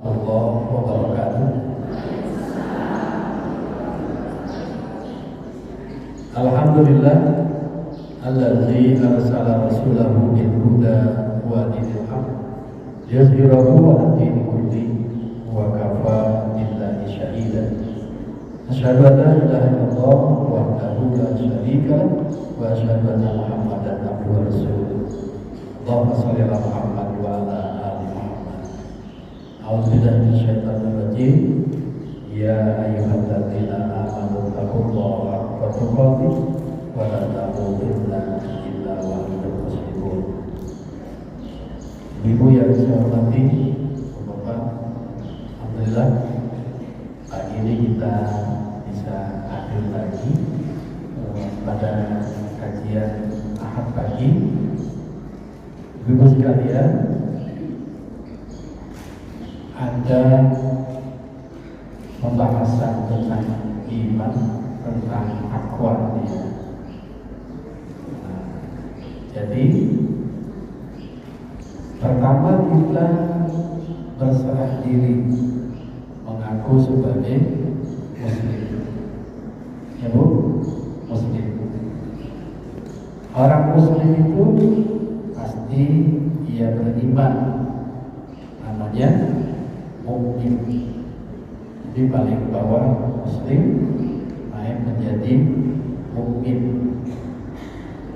Allah wabarakatuh. Alhamdulillah alladzi arsala rasulahu bil huda wa dinil haq yuzhirahu 'ala dini kulli wa kafa billahi shahida. Asyhadu an la ilaha illallah wahdahu la syarika lahu wa asyhadu anna Muhammadan abduhu wa rasuluh. Allahumma shalli ala Muhammad wa ala ali Muhammad. A'udzubillahi minasyaitonir rajim. Ya ayyuhalladzina amanu taqullaha haqqa tuqatih wa la tamutunna illa wa antum muslimun. Ibu yang saya hormati, Bapak, alhamdulillah pagi ini kita bisa hadir lagi pada kajian Ahad pagi. Ibu sekalian, ada pembahasan tentang iman, tentang takwa. Jadi pertama kita berserah diri, mengaku sebagai muslim. Ya Bu, muslim. Orang muslim itu pasti ia beriman, namanya mukmin. Jadi paling bawah muslim naik menjadi mukmin.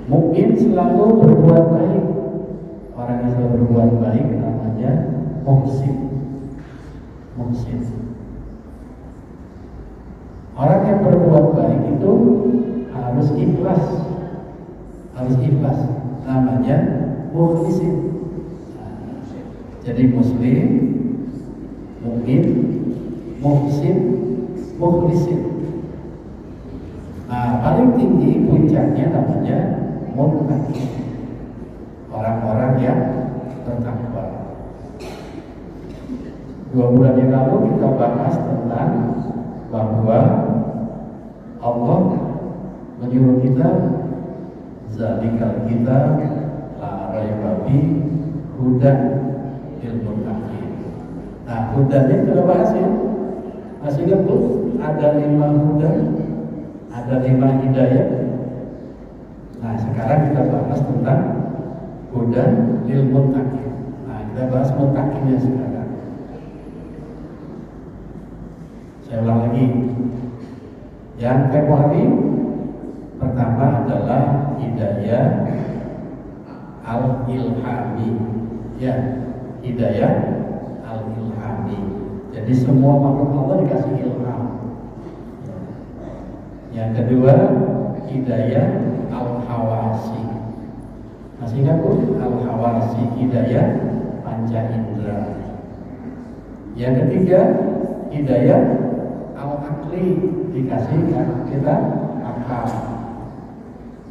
Mukmin selalu berbuat baik. Orang yang selalu berbuat baik namanya muhsin. Muhsin. Orang yang berbuat baik itu harus ikhlas. Harus ikhlas. Namanya mukhlisin. Jadi muslim, mukmin, muhsin, mukhlisin. Nah, paling tinggi puncaknya namanya muttaqin. Orang-orang yang bertakwa. 2 bulan yang lalu kita bahas tentang bahwa Allah menyuruh kita zalikal kitab la raiba fihi hudan lil muttaqin. Nah, hudannya kita bahas ya. Masih ingat tuh ada 5 hudan, ada 5 hidayah. Nah, sekarang kita bahas tentang hudan lil muttaqin. Nah, kita bahas muttaqinnya sekarang. Saya ulang lagi. Yang tempo hari pertama adalah hidayah al-ilhami. Ya, hidayah al-ilhami. Jadi semua makhluk Allah dikasih ilham. Yang kedua, hidayah al-hawasi. Masih ingat Bu? Al-hawasi, hidayah panca indera. Yang ketiga, hidayah al-akli, dikasih kita akal.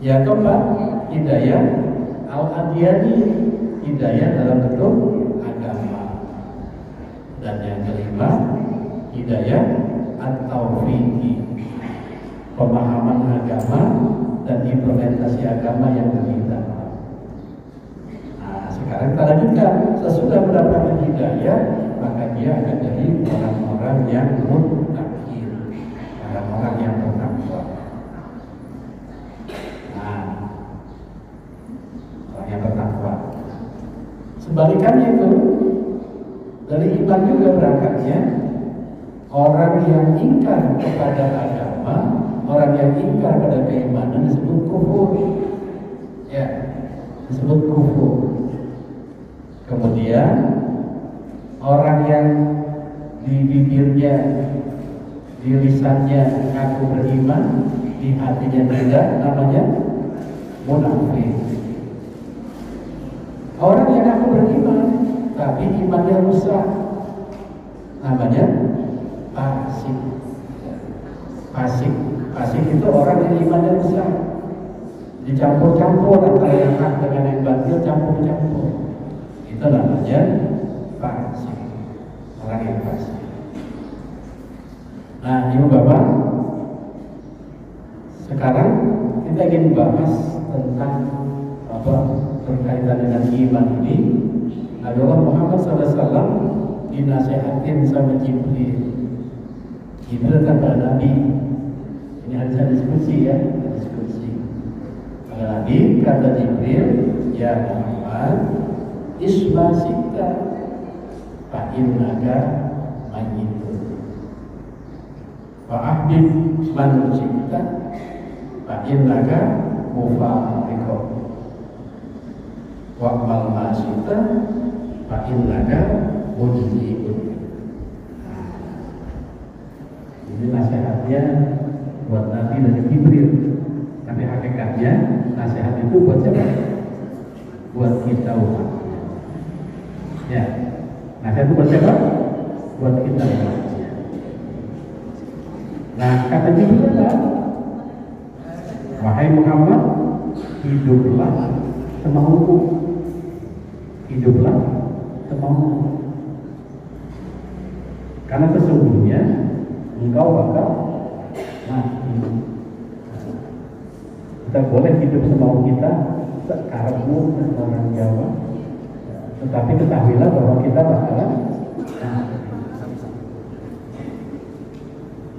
Yang keempat, hidayah al-adiyani, hidayah dalam bentuk agama. Dan yang kelima, hidayah at-taufiqi, pemahaman agama dan implementasi agama yang berbeda. Nah, sekarang kita lanjutkan. Sesudah mendapatkan hidayah, maka dia akan jadi orang-orang yang muttaqin, orang-orang yang bertakwa. Nah, orang yang bertakwa. Sebalikannya itu dari iman juga berangkatnya. Orang yang ingkar kepada agama, orang yang ingkar pada keimanan disebut kufur. Ya, disebut kufur. Kemudian orang yang di bibirnya, di lisannya ngaku beriman, di hatinya tidak, namanya munafik. Orang yang ngaku beriman tapi imannya rusak, namanya fasik. Fasik itu orang yang imannya rusak, dicampur-campur antara yang hak dengan yang batil, campur-campur. Itu namanya fasik. Orang yang fasik. Nah, Ibu Bapak, sekarang kita ingin bahas tentang apa berkaitan dengan iman ini. Nabi Muhammad SAW dinasehatin sama Jibril. Jibril kata Nabi, ini hadis diskusi ya, diskusi. Kata Nabi, kata Jibril, ya Muhammad, isma sita, fa innaka mayyitun. Wa ahbib man sita, fa innaka mufariqun. Wa amal ma sita, fa innaka mujzi'un. Ini nasihatnya buat Nabi dan Jibril. Tapi hakikatnya nasihat itu buat siapa? Buat kita umatnya. Ya, nasihat itu buat siapa? Buat kita umatnya. Nah, kata Jibril apa? Wahai Muhammad, hiduplah semaumu. Hiduplah semaumu. Karena sesungguhnya engkau bakal mati. Kita boleh hidup semau kita, sekarangmu orang Jawa, tetapi ketahuilah bahwa kita bakalan mati.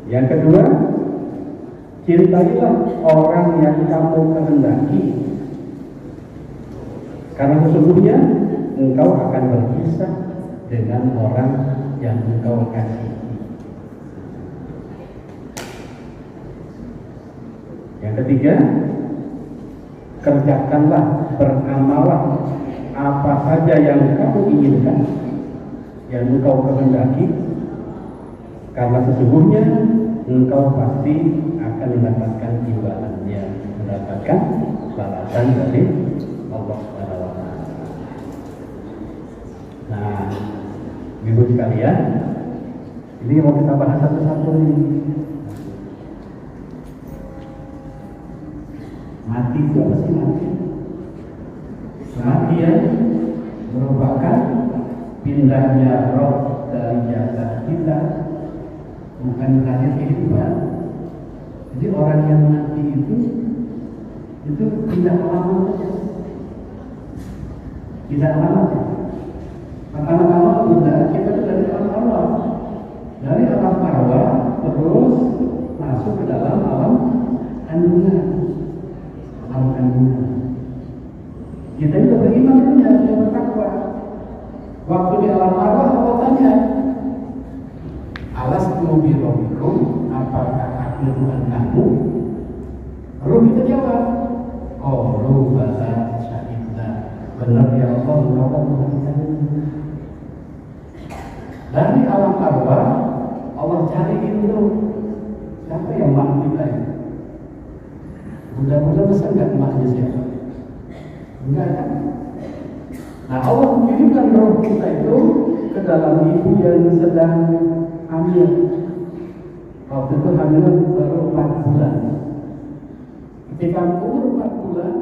Yang kedua, cintailah orang yang kamu kehendaki, karena sesungguhnya engkau akan berpisah dengan orang yang engkau kasih. Yang ketiga, kerjakanlah, beramalah apa saja yang kamu inginkan, yang engkau kehendaki, karena sesungguhnya engkau pasti akan mendapatkan imbalannya, mendapatkan balasan dari Allah Subhanahu wa Ta'ala. Nah, ibu sekalian, ini mau kita bahas satu-satu nih. Mati itu apa sih mati? Mati ya merupakan pindahnya roh dari jasad kita, bukan lahir kehidupan. Jadi orang yang mati itu tidak lama saja, tidak lama saja. Pertama-tama sudah kita dari alam arwah, dari alam arwah terus masuk ke dalam alam kandungan. Kita juga beriman punya yang bertakwa. Waktu di alam arwah Allah tanya, alastu bi rabbikum, apakah aku Tuhan kamu? Lalu kita jawab, qalu bala syahidna, benar ya Allah, engkau kan Tuhan kami. Dari alam arwah Allah cariin dulu siapa yang mak kita ini. Mudah-mudahan besar nggak emaknya siapa? Enggak kan? Nah, Allah mengirimkan roh kita itu ke dalam ibu yang sedang hamil. Waktu itu hamil baru 4 bulan. Ketika umur 4 bulan,